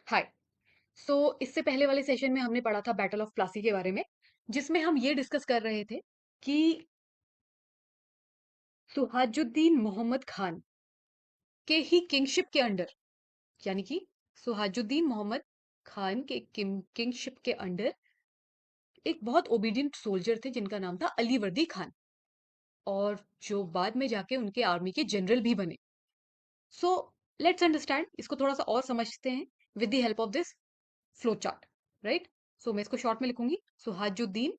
हाय। सो इससे पहले वाले सेशन में हमने पढ़ा था बैटल ऑफ प्लासी के बारे में, जिसमें हम ये डिस्कस कर रहे थे कि सुहाजुद्दीन मोहम्मद खान के ही किंगशिप के अंडर, यानी कि सुहाजुद्दीन मोहम्मद खान के किंगशिप के अंडर एक बहुत ओबीडियंट सोल्जर थे जिनका नाम था अली वर्दी खान, और जो बाद में जाके उनके आर्मी के जनरल भी बने। सो लेट्स अंडरस्टैंड, इसको थोड़ा सा और समझते हैं with the help of this flow chart, right. So मैं इसको शॉर्ट में लिखूंगी, सुहाजुद्दीन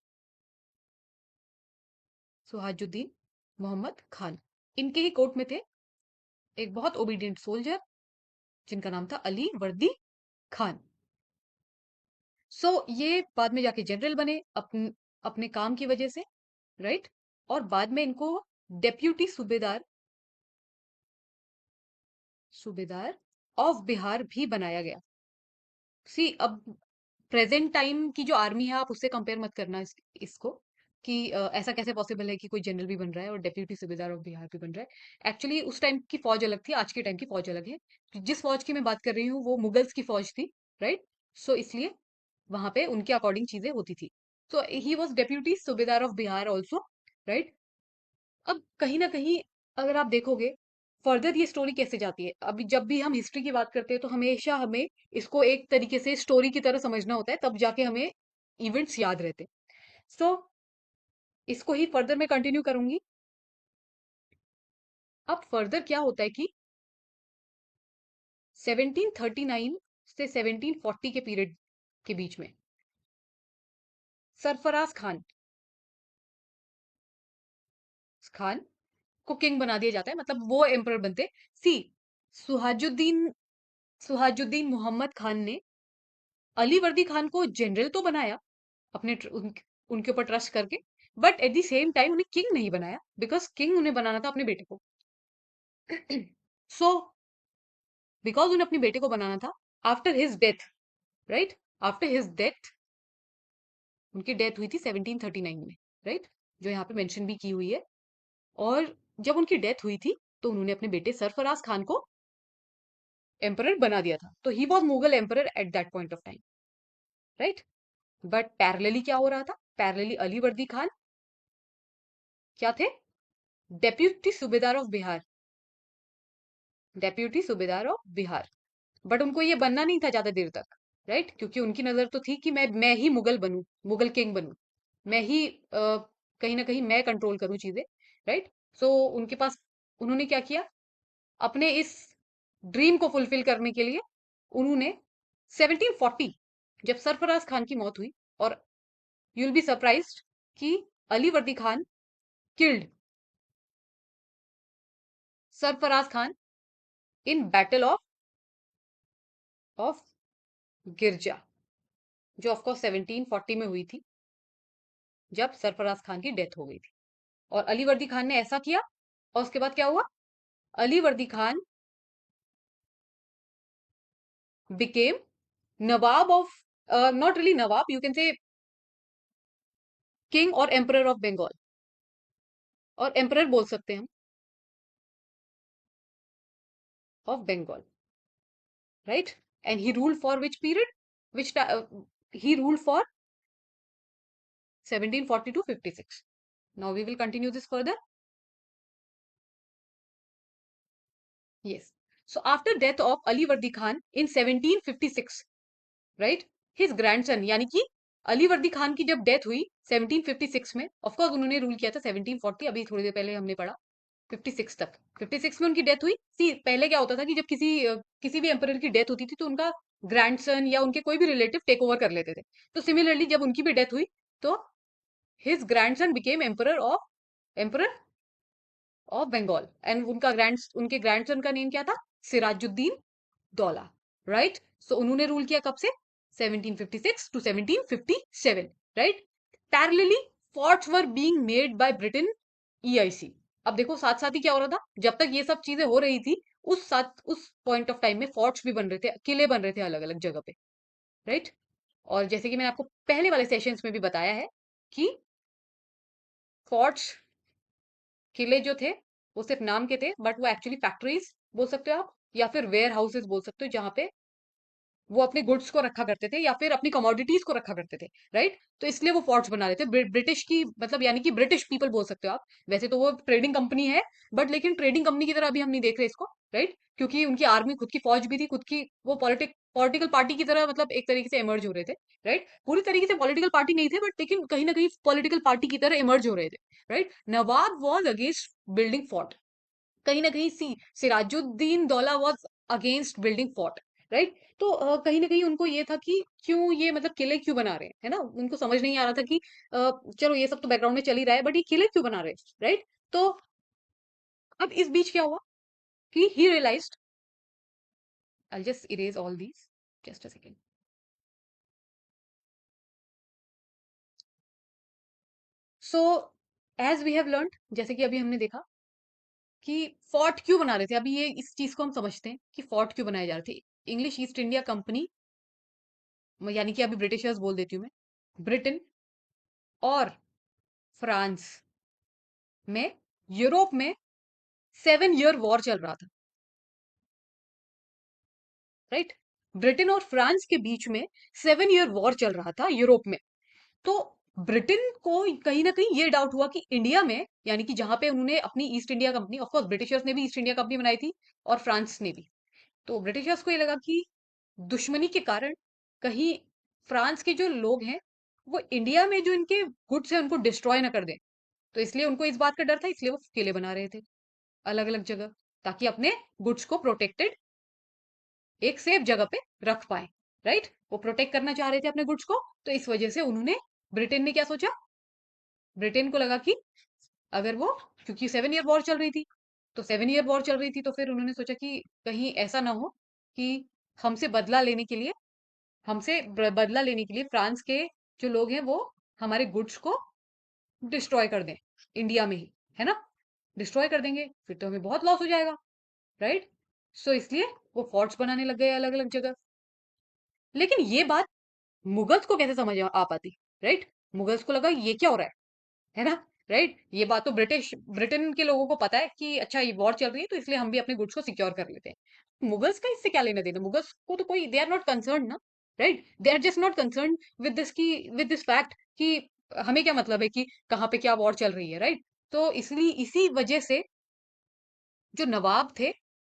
सुहाजुद्दीन मोहम्मद खान। इनके ही कोर्ट में थे एक बहुत ओबीडियंट सोल्जर जिनका नाम था अली वर्दी खान। ये बाद में जाके जनरल बने अपने काम की वजह से, राइट। और बाद में इनको डेप्यूटी सूबेदार सूबेदार ऑफ बिहार भी बनाया गया। सी, अब प्रेजेंट टाइम की जो आर्मी है आप उससे कंपेयर मत करना इसको कि ऐसा कैसे पॉसिबल है कि कोई जनरल भी बन रहा है और डेप्यूटी सूबेदार ऑफ बिहार भी बन रहा है। एक्चुअली उस टाइम की फौज अलग थी, आज के टाइम की फौज अलग है। जिस फौज की मैं बात कर रही हूँ वो मुगल्स की फौज थी, राइट। सो इसलिए वहां पे उनके अकॉर्डिंग चीजें होती थी। सो ही वॉज डेप्यूटी सूबेदार ऑफ बिहार ऑल्सो, राइट। अब कहीं ना कहीं अगर आप देखोगे फर्दर ये स्टोरी कैसे जाती है, अभी जब भी हम हिस्ट्री की बात करते हैं तो हमेशा हमें इसको एक तरीके से स्टोरी की तरह समझना होता है, तब जाके हमें इवेंट्स याद रहते हैं। सो इसको ही फर्दर मैं कंटिन्यू करूंगी। अब फर्दर क्या होता है कि 1739 से 1740 के पीरियड के बीच में सरफराज खान खान को किंग बना दिया जाता है, मतलब वो एम्परर बनते। सी, सुहाजुद्दीन सुहाजुद्दीन मोहम्मद खान ने अली वर्दी खान को जनरल तो बनाया उनके ऊपर ट्रस्ट करके, but at the same time उन्हें किंग नहीं बनाया, बिकॉज किंग उन्हें बनाना था अपने बेटे को। सो बिकॉज उन्हें अपने बेटे को बनाना था, after his death, right, after his death, उनकी डेथ हुई थी 1739 में, राइट, जो यहाँ पे मेंशन भी की हुई है। और जब उनकी डेथ हुई थी तो उन्होंने अपने बेटे सरफराज खान को एम्परर बना दिया था, तो he was Mughal emperor at that point of time, right. But parallelly क्या हो रहा था, पैरेलली अली वर्दी खान क्या थे, डेप्यूटी सूबेदार ऑफ बिहार, डेप्यूटी सूबेदार ऑफ बिहार। बट उनको ये बनना नहीं था ज्यादा देर तक, राइट, क्योंकि उनकी नजर तो थी कि मैं ही मुगल बनूं, मुगल किंग बनूं, मैं ही कहीं ना कहीं मैं कंट्रोल करूं चीजें, राइट। सो उनके पास उन्होंने क्या किया, अपने इस ड्रीम को फुलफिल करने के लिए उन्होंने 1740 जब सरफराज खान की मौत हुई, और यू विल बी सरप्राइज्ड कि Ali Vardi Khan killed Sarfaraz Khan in battle of गिरजा, जो ऑफकोर्स 1740 में हुई थी, जब सरफराज खान की डेथ हो गई थी। और अली वर्दी खान ने ऐसा किया, और उसके बाद क्या हुआ, Ali Vardi Khan became nawab of, not really nawab, you can say king और एम्परर ऑफ बंगाल, और एम्परर बोल सकते हैं हम, of Bengal, right. And he rule for which period, which he ruled for 1740 to 56. Now we will continue this further. Yes. So after death of Ali Vardi Khan in 1756, right, his grandson, यानी कि अली वर्दी खान की जब death हुई 1756 में, of course उन्होंने rule किया था 1740, अभी थोड़ी देर पहले हमने पढ़ा 56 तक, 56 में उनकी डेथ हुई। सी, पहले क्या होता था कि जब किसी भी एम्परर की डेथ होती थी तो उनका ग्रैंडसन या उनके कोई भी रिलेटिव टेक ओवर कर लेते थे। तो सिमिलरली जब उनकी भी डेथ हुई तो his grandson became emperor of Bengal, and उनके ग्रैंडसन का नेम क्या था, सिराजुद्दीन दौला, राइट। सो उन्होंने रूल किया कब से, 1756 to 1757, right. Parallelly forts were being made by Britain EIC. अब देखो साथ साथ ही क्या हो रहा था, जब तक ये सब चीजें हो रही थी उस पॉइंट ऑफ टाइम में फोर्ट्स भी बन रहे थे, किले बन रहे थे अलग अलग जगह पे, राइट। और जैसे कि मैंने आपको पहले वाले सेशंस में भी बताया है कि फोर्ट्स, किले जो थे वो सिर्फ नाम के थे, बट वो एक्चुअली फैक्ट्रीज बोल सकते हो आप, या फिर वेयर हाउसेस बोल सकते हो, जहां पे वो अपने गुड्स को रखा करते थे या फिर अपनी कमोडिटीज को रखा करते थे, राइट? तो इसलिए वो फोर्ट्स बना रहे थे। ब्रिटिश की मतलब यानी कि ब्रिटिश पीपल बोल सकते हो आप। वैसे तो वो ट्रेडिंग कंपनी है, बट लेकिन ट्रेडिंग कंपनी की तरह अभी हम नहीं देख रहे इसको, राइट? क्योंकि उनकी आर्मी, खुद की फौज भी थी, खुद की वो पॉलिटिकल पार्टी की तरह मतलब एक तरीके से इमर्ज हो रहे थे, राइट? पूरी तरीके से पॉलिटिकल पार्टी नहीं थे, बट लेकिन कहीं ना कहीं पॉलिटिकल पार्टी की तरह इमर्ज हो रहे थे, right? Nawab was against building fort. कहीं ना कहीं Sirajuddin Daula was against building fort, right? तो कहीं ना कहीं उनको ये था कि क्यों ये मतलब किले क्यों बना रहे हैं, है ना? उनको समझ नहीं आ रहा था कि चलो ये सब तो बैकग्राउंड में चल ही रहा है, बट ये किले क्यों बना रहे हैं, राइट? तो अब इस बीच क्या हुआ कि he realized, I just erase all these, just a second. So as we have learned, जैसे कि अभी हमने देखा कि फोर्ट क्यों बना रहे थे, अभी ये इस चीज को हम समझते हैं कि फोर्ट क्यों बनाए जा रहे थे। इंग्लिश ईस्ट इंडिया कंपनी, यानी कि अभी ब्रिटिशर्स बोल देती हूँ मैं, ब्रिटेन और फ्रांस में, यूरोप में 7 ईयर वॉर चल रहा था, राइट? ब्रिटेन और फ्रांस के बीच में 7 ईयर वॉर चल रहा था यूरोप में। तो ब्रिटेन को कहीं ना कहीं ये डाउट हुआ कि इंडिया में, यानी कि जहां पे उन्होंने अपनी east India company, of course Britishers ने भी ईस्ट इंडिया कंपनी बनाई थी और फ्रांस ने भी, तो ब्रिटिशर्स को ये लगा कि दुश्मनी के कारण कहीं फ्रांस के जो लोग हैं वो इंडिया में जो इनके गुड्स है उनको डिस्ट्रॉय ना कर दें। तो इसलिए उनको इस बात का डर था, इसलिए वो किले बना रहे थे अलग अलग जगह, ताकि अपने गुड्स को प्रोटेक्टेड एक सेफ जगह पे रख पाए, राइट? वो प्रोटेक्ट करना चाह रहे थे अपने गुड्स को। तो इस वजह से उन्होंने, ब्रिटेन ने क्या सोचा, ब्रिटेन को लगा कि अगर वो, क्योंकि 7 ईयर वॉर चल रही थी, तो 7 ईयर वॉर चल रही थी, तो फिर उन्होंने सोचा कि कहीं ऐसा ना हो कि हमसे बदला लेने के लिए, बदला लेने के लिए फ्रांस के जो लोग हैं वो हमारे गुड्स को डिस्ट्रॉय कर दें इंडिया में ही, है ना? डिस्ट्रॉय कर देंगे फिर तो हमें बहुत लॉस हो जाएगा, राइट? सो इसलिए वो फोर्ट्स बनाने लग गए अलग अलग जगह। लेकिन ये बात मुगल्स को कैसे समझ आ पाती, राइट? मुगल्स को लगा ये क्या हो रहा है ना? राइट? ये बात तो ब्रिटेन के लोगों को पता है कि अच्छा ये वॉर चल रही है, तो इसलिए हम भी अपने गुड्स को सिक्योर कर लेते हैं। मुगल्स का इससे क्या लेना देना? मुगल्स को तो कोई, दे आर नॉट कंसर्न ना, right? They are just not concern with this fact कि हमें क्या मतलब है कि कहाँ पे क्या वॉर चल रही है, राइट? तो इसलिए इसी वजह से जो नवाब थे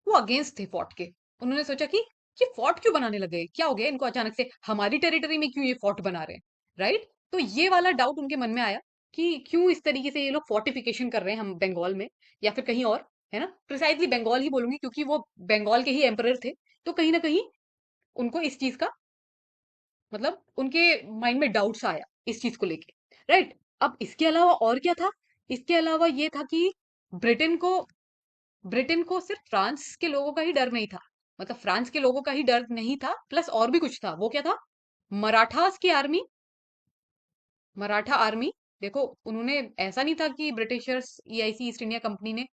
वो अगेंस्ट थे फोर्ट के। उन्होंने सोचा कि ये फोर्ट क्यों बनाने लगे, क्या हो गया इनको अचानक से, हमारी टेरिटरी में क्यों ये फोर्ट बना रहे हैं, राइट? तो ये वाला डाउट उनके मन में आया कि क्यों इस तरीके से ये लोग फोर्टिफिकेशन कर रहे हैं हम बंगाल में या फिर कहीं और, है ना? प्रिसाइजली बंगाल ही बोलूंगी क्योंकि वो बंगाल के ही एम्परर थे। तो कहीं ना कहीं उनको इस चीज का मतलब उनके माइंड में डाउट्स आया इस चीज को लेके, राइट? अब इसके अलावा और क्या था? इसके अलावा ये था कि ब्रिटेन को ब्रिटेन को सिर्फ फ्रांस के लोगों का ही डर नहीं था, मतलब फ्रांस के लोगों का ही डर नहीं था, प्लस और भी कुछ था। वो क्या था? मराठास की आर्मी, मराठा आर्मी। देखो, उन्होंने, ऐसा नहीं था कि Britishers, EIC east India company ने,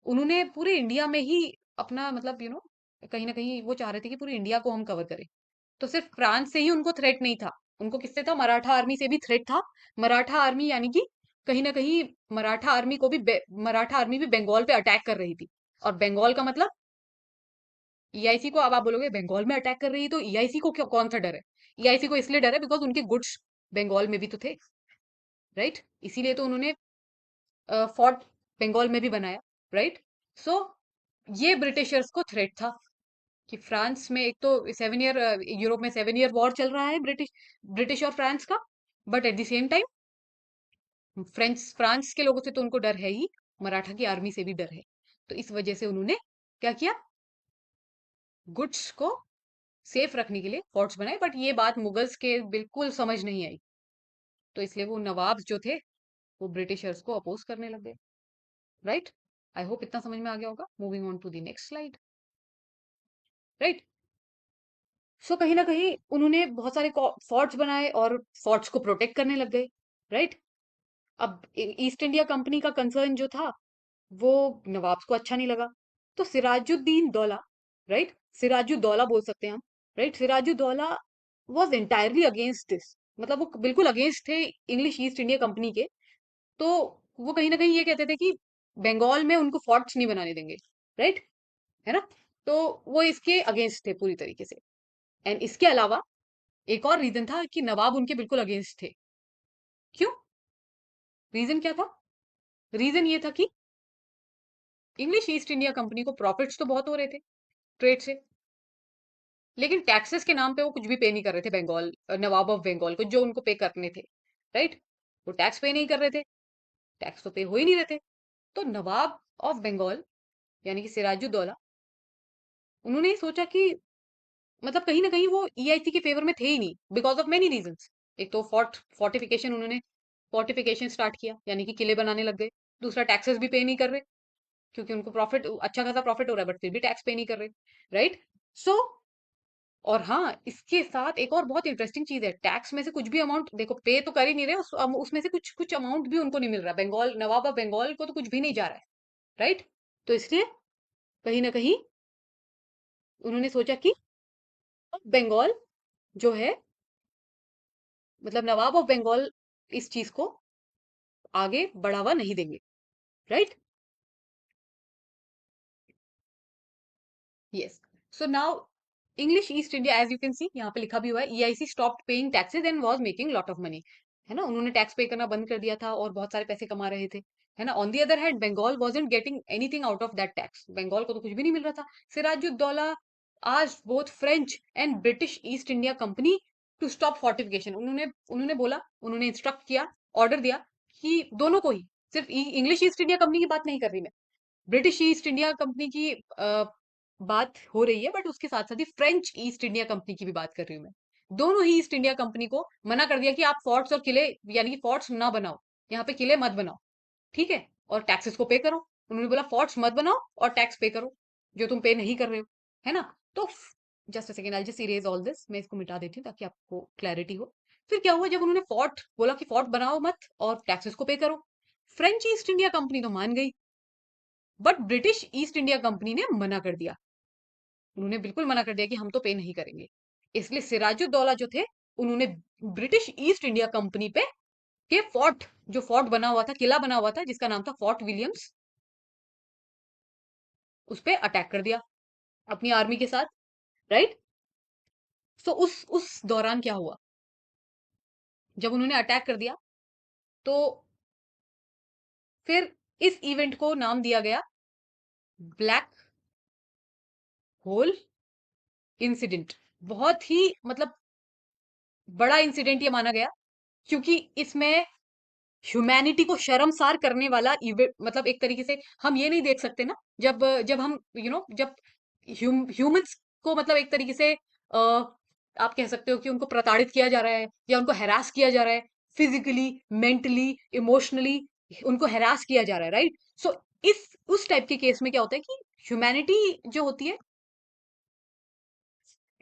उन्होंने पूरे इंडिया में ही अपना मतलब कहीं ना कहीं वो चाह रहे थे कि पूरी इंडिया को हम कवर करें। तो सिर्फ फ्रांस से ही उनको थ्रेट नहीं था, उनको किससे था? मराठा आर्मी से भी थ्रेट था। मराठा आर्मी यानी कि कहीं ना कहीं मराठा आर्मी भी बंगाल पे अटैक कर रही थी। और बंगाल का मतलब ईआईसी को, अब आप बोलोगे बंगाल में अटैक कर रही है तो ईआईसी को क्यों, कौन सा डर है? ईआईसी को इसलिए डर है बिकॉज उनके गुड्स बंगाल में भी तो थे, राइट? इसीलिए तो उन्होंने फोर्ट बंगाल में भी बनाया, राइट? सो ये ब्रिटिशर्स को थ्रेट था कि फ्रांस में एक तो 7 ईयर, यूरोप में 7 ईयर वॉर चल रहा है ब्रिटिश और फ्रांस का, but at the same time France के लोगों से तो उनको डर है ही, मराठा की आर्मी से भी डर है। तो इस वजह से उन्होंने क्या किया, गुड्स को सेफ रखने के लिए फोर्ट्स बनाए, बट ये बात मुगल्स के बिल्कुल समझ नहीं आई। तो इसलिए वो नवाब जो थे वो ब्रिटिशर्स को अपोज करने लग गए, राइट? आई होप इतना समझ में आ गया होगा। Moving on to the next slide, right? So कहीं ना कहीं उन्होंने बहुत सारे फोर्ट्स बनाए और फोर्ट्स को प्रोटेक्ट करने लग गए, राइट? अब ईस्ट इंडिया कंपनी का कंसर्न जो था वो नवाब को अच्छा नहीं लगा। तो सिराजुद्दीन दौला, राइट, सिराजुद्दौला बोल सकते हैं हम, right, Sirajuddaula was entirely against this, मतलब वो बिल्कुल अगेंस्ट थे इंग्लिश ईस्ट इंडिया कंपनी के। तो वो कहीं ना कहीं ये कहते थे कि बंगाल में उनको फोर्ट्स नहीं बनाने देंगे, राइट, है ना? तो वो इसके अगेंस्ट थे पूरी तरीके से। एंड इसके अलावा एक और रीजन था कि नवाब उनके बिल्कुल अगेंस्ट थे। क्यों? रीजन क्या था? रीजन ये था कि इंग्लिश ईस्ट इंडिया कंपनी को प्रॉफिट्स तो बहुत हो रहे थे ट्रेड से, लेकिन टैक्सेस के नाम पे वो कुछ भी पे नहीं कर रहे थे बंगाल, नवाब ऑफ बंगाल को जो उनको पे करने थे, राइट? वो टैक्स पे नहीं कर रहे थे, टैक्स तो पे हो ही नहीं रहे थे। तो नवाब ऑफ बंगाल यानी कि सिराजुद्दौला, उन्होंने सोचा कि मतलब कहीं ना कहीं वो ईआईसी के फेवर में थे ही नहीं, बिकॉज ऑफ मेनी रीजंस। एक तो फोर्टिफिकेशन, उन्होंने फोर्टिफिकेशन स्टार्ट किया यानी कि किले बनाने लग गए। दूसरा, टैक्सेस भी पे नहीं कर रहे क्योंकि उनको प्रॉफिट, अच्छा खासा प्रॉफिट हो रहा है, बट फिर भी टैक्स पे नहीं कर रहे, राइट? सो और हाँ, इसके साथ एक और बहुत इंटरेस्टिंग चीज है, टैक्स में से कुछ भी अमाउंट देखो पे तो कर ही नहीं रहे, उसमें से कुछ कुछ अमाउंट भी उनको नहीं मिल रहा, बंगाल, नवाब ऑफ बंगाल को तो कुछ भी नहीं जा रहा है, राइट? तो इसलिए कहीं ना कहीं उन्होंने सोचा कि बंगाल जो है, मतलब नवाब ऑफ बंगाल इस चीज को आगे बढ़ावा नहीं देंगे, right? Yes. So now English East India, as you can see यहाँ पे लिखा भी हुआ है, EIC stopped paying taxes and was making lot of money. है ना, उन्होंने टैक्स पे करना बंद कर दिया था और बहुत सारे पैसे कमा रहे थे। है ना, on the other hand Bengal wasn't getting anything out of that tax, Bengal को तो कुछ भी नहीं मिल रहा था। सिराजुद्दौला आज both French and British East India company to stop fortification, उन्होंने उन्होंने बोला, उन्होंने इंस्ट्रक्ट किया, ऑर्डर दिया कि दोनों को ही, सिर्फ इंग्लिश ईस्ट इंडिया कंपनी की बात नहीं कर रही मैं, ब्रिटिश ईस्ट इंडिया कंपनी की बात हो रही है, बट उसके साथ साथ ही फ्रेंच ईस्ट इंडिया कंपनी की भी बात कर रही हूँ मैं। दोनों ही ईस्ट इंडिया कंपनी को मना कर दिया कि आप फोर्ट्स और किले, यानी कि फोर्ट्स ना बनाओ, यहाँ पे किले मत बनाओ, ठीक है, और टैक्सेस को पे करो। उन्होंने बोला फोर्ट्स मत बनाओ और टैक्स पे करो जो तुम पे नहीं कर रहे हो, है ना? तो just second, I just erase all this, मैं इसको मिटा देती हूँ ताकि आपको क्लैरिटी हो। फिर क्या हुआ, जब उन्होंने फोर्ट बोला कि फोर्ट बनाओ मत और टैक्सेस को पे करो, फ्रेंच ईस्ट इंडिया कंपनी तो मान गई, but British East India company ने मना कर दिया। उन्होंने बिल्कुल मना कर दिया कि हम तो पे नहीं करेंगे। इसलिए सिराजुद्दौला जो थे, उन्होंने ब्रिटिश ईस्ट इंडिया कंपनी पे के फोर्ट, जो फोर्ट बना हुआ था, किला बना हुआ था जिसका नाम था फोर्ट विलियम्स, उस पे अटैक कर दिया अपनी आर्मी के साथ, राइट? सो उस दौरान क्या हुआ, जब उन्होंने अटैक कर दिया, तो फिर इस इवेंट को नाम दिया गया ब्लैक होल इंसिडेंट। बहुत ही मतलब बड़ा इंसिडेंट ये माना गया, क्योंकि इसमें ह्यूमैनिटी को शर्मसार करने वाला इवेंट, मतलब एक तरीके से हम ये नहीं देख सकते ना, जब जब हम जब ह्यूमंस को मतलब एक तरीके से आप कह सकते हो कि उनको प्रताड़ित किया जा रहा है या उनको हैरास किया जा रहा है, फिजिकली, मेंटली, इमोशनली उनको हैरास किया जा रहा है, राइट? सो इस उस टाइप के केस में क्या होता है कि ह्यूमैनिटी जो होती है,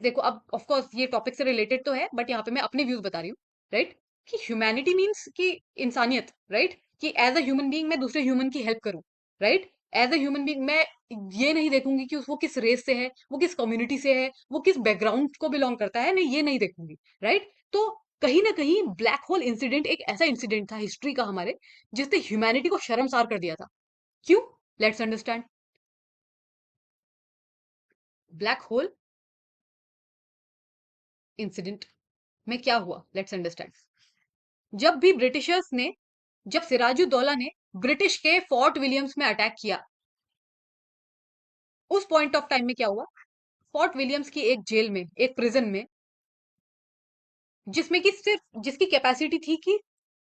देखो अब ऑफ कोर्स ये टॉपिक से रिलेटेड तो है, बट यहाँ पे मैं अपने व्यूज बता रही हूँ, राइट? कि ह्यूमैनिटी मीन्स कि इंसानियत, राइट? कि एज अ ह्यूमन बीइंग मैं दूसरे ह्यूमन की हेल्प करूं, right? As a human being मैं ये नहीं देखूंगी कि वो किस रेस से है, वो किस कम्युनिटी से है, वो किस बैकग्राउंड को बिलोंग करता है, नहीं, ये नहीं देखूंगी, राइट? तो कहीं ना कहीं ब्लैक होल इंसिडेंट एक ऐसा इंसिडेंट था हिस्ट्री का हमारे, जिसने ह्यूमैनिटी को शर्मसार कर दिया था। क्यों? Let's understand black hole incident में क्या हुआ, लेट्स अंडरस्टैंड। जब भी ब्रिटिशर्स ने, जब सिराजुद्दौला ने ब्रिटिश के फोर्ट विलियम्स में अटैक किया, उस पॉइंट ऑफ टाइम में क्या हुआ, फोर्ट विलियम्स की एक जेल में, एक प्रिजन में, जिसमें कि सिर्फ जिसकी कैपेसिटी थी कि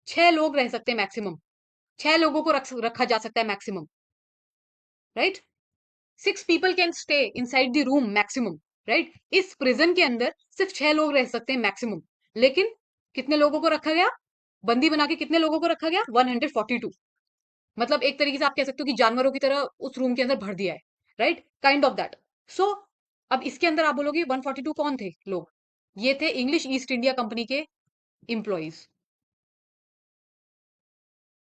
6 लोग रह सकते हैं मैक्सिमम, 6 लोगों को रखा जा सकता है maximum, right? 6 people can stay in side the room maximum, right? इस प्रिजन के अंदर सिर्फ 6 लोग रह सकते हैं मैक्सिमम, लेकिन कितने लोगों को रखा गया, बंदी बना के कितने लोगों को रखा गया, 142। मतलब एक तरीके से आप कह सकते हो कि जानवरों की तरह उस रूम के अंदर भर दिया है, right? Kind of that. So अब इसके अंदर आप बोलोगे 142 कौन थे लोग? ये थे इंग्लिश ईस्ट इंडिया कंपनी के employees,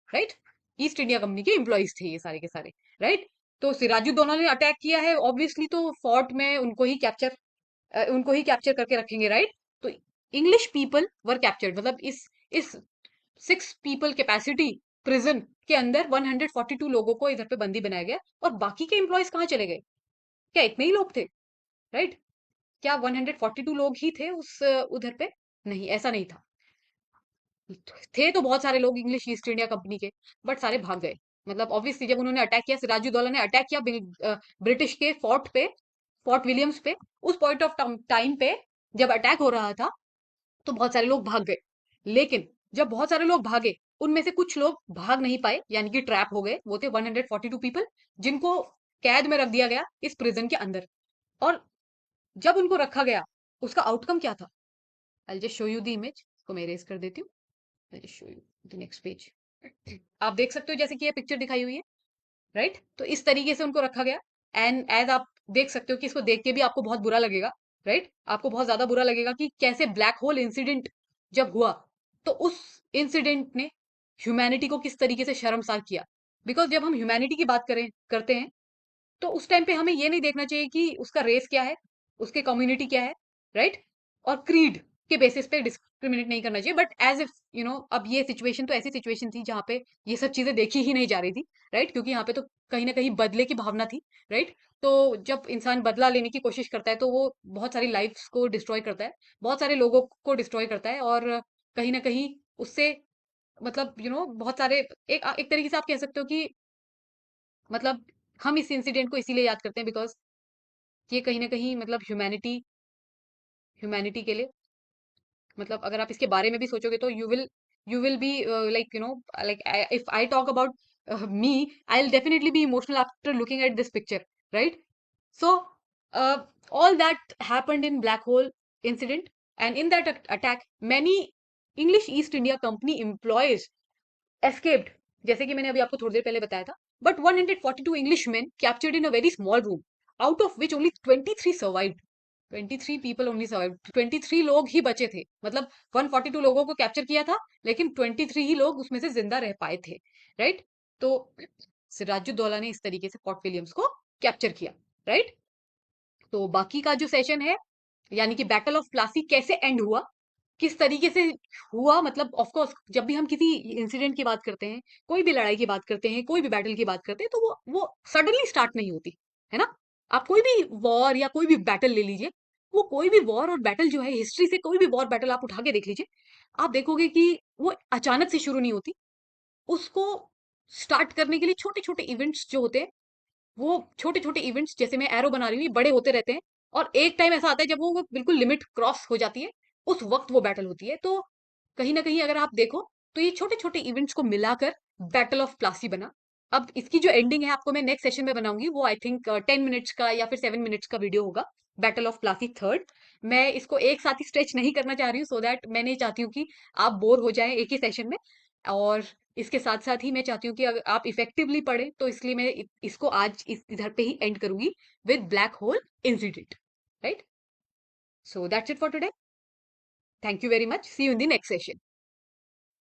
right? East India company के इंप्लॉइज थे ये सारे के सारे, राइट? तो सिराजुद्दौला ने अटैक किया है, ऑब्वियसली तो फोर्ट में उनको ही कैप्चर करके रखेंगे, राइट? तो इंग्लिश पीपल वर कैप्चर्ड, मतलब इस 6 पीपल कैपेसिटी प्रिजन के अंदर 142 लोगों को इधर पे बंदी बनाया गया, और बाकी के एम्प्लॉयज कहाँ चले गए? क्या इतने ही लोग थे, राइट? क्या 142 लोग ही थे उस उधर पे? नहीं, ऐसा नहीं था। थे तो बहुत सारे लोग इंग्लिश ईस्ट इंडिया कंपनी के, बट सारे भाग गए। मतलब ऑब्वियसली जब उन्होंने अटैक किया, सिराजुद्दौला ने अटैक किया ब्रिटिश के फोर्ट पे, फोर्ट विलियम्स पे, उस पॉइंट ऑफ टाइम पे जब अटैक हो रहा था, तो बहुत सारे लोग भाग गए। लेकिन जब बहुत सारे लोग भागे, उनमें से कुछ लोग भाग नहीं पाए, यानी कि ट्रैप हो गए। वो थे 142 पीपल, जिनको कैद में रख दिया गया इस प्रिजन के अंदर। और जब उनको रखा गया, उसका आउटकम क्या था? I just show you the image को मैं इरेज कर देती हूँ। I just show you the next page. आप देख सकते हो जैसे कि ये पिक्चर दिखाई हुई है, राइट? तो इस तरीके से उनको रखा गया। एंड एज आप देख सकते हो कि इसको देख के भी आपको बहुत बुरा लगेगा, राइट? आपको बहुत ज्यादा बुरा लगेगा कि कैसे ब्लैक होल इंसिडेंट जब हुआ, तो उस इंसिडेंट ने ह्यूमैनिटी को किस तरीके से शर्मसार किया। बिकॉज जब हम ह्यूमैनिटी की बात करें करते हैं, तो उस टाइम पे हमें ये नहीं देखना चाहिए कि उसका रेस क्या है, उसके कम्युनिटी क्या है, राइट? और क्रीड के बेसिस पे डिस्क्रिमिनेट नहीं करना चाहिए। बट एज इफ अब ये सिचुएशन तो ऐसी सिचुएशन थी जहाँ पे ये सब चीजें देखी ही नहीं जा रही थी, राइट? क्योंकि यहाँ पे तो कहीं ना कहीं बदले की भावना थी, राइट? तो जब इंसान बदला लेने की कोशिश करता है, तो वो बहुत सारी लाइफ्स को डिस्ट्रॉय करता है, बहुत सारे लोगों को डिस्ट्रॉय करता है, और कहीं ना कहीं उससे मतलब बहुत सारे, एक एक तरीके से आप कह सकते हो कि मतलब हम इस इंसिडेंट को इसीलिए याद करते हैं बिकॉज ये कहीं ना कहीं मतलब ह्यूमैनिटी के लिए, मतलब अगर आप इसके बारे में भी सोचोगे तो you will be like like if I talk about me, I will definitely be emotional after looking at this picture, right? So, all that happened in Black Hole incident, and in that attack, many English East India Company employees escaped, जैसे कि मैंने अभी आपको थोड़ी देर पहले बताया था. But 142 Englishmen captured in a very small room, out of which only 23 survived. 23 people only survived. 23 लोग ही बचे थे. मतलब 142 लोगों को कैप्चर किया था, लेकिन 23 ही लोग उसमें से जिंदा रह पाए थे, राइट? तो सिराजुद्दौला ने इस तरीके से फोर्ट विलियम्स को कैप्चर किया, राइट? तो बाकी का जो सेशन है, यानी कि बैटल ऑफ प्लासी कैसे एंड हुआ, किस तरीके से हुआ, मतलब ऑफ कोर्स जब भी हम किसी इंसिडेंट की बात करते हैं, कोई भी लड़ाई की बात करते हैं, कोई भी बैटल की बात करते हैं, तो वो सडनली स्टार्ट नहीं होती, है ना? आप कोई भी वॉर या कोई भी बैटल ले लीजिए, वो कोई भी वॉर और बैटल जो है, हिस्ट्री से कोई भी वॉर बैटल आप उठा के देख लीजिए, आप देखोगे कि वो अचानक से शुरू नहीं होती। उसको स्टार्ट करने के लिए छोटे छोटे इवेंट्स जो होते हैं, वो छोटे छोटे इवेंट्स, जैसे मैं एरो बना रही हूँ, ये बड़े होते रहते हैं, और एक टाइम ऐसा आता है जब वो बिल्कुल लिमिट क्रॉस हो जाती है, उस वक्त वो बैटल होती है। तो कहीं ना कहीं अगर आप देखो, तो ये छोटे छोटे इवेंट्स को मिलाकर बैटल ऑफ प्लासी बना। अब इसकी जो एंडिंग है, आपको मैं नेक्स्ट सेशन में बनाऊंगी, वो आई थिंक 10 मिनट्स का या फिर 7 मिनट्स का वीडियो होगा, बैटल ऑफ प्लासी थर्ड। मैं इसको एक साथ ही स्ट्रेच नहीं करना चाह रही हूँ, सो दैट मैं नहीं चाहती हूँ कि आप बोर हो जाएं एक ही सेशन में। और इसके साथ साथ ही मैं चाहती हूँ कि अगर आप इफेक्टिवली पढ़ें, तो इसलिए मैं इसको आज इस इधर पे ही एंड करूंगी with black hole incident, right? So that's it for today. Thank you very much, see you in the next session.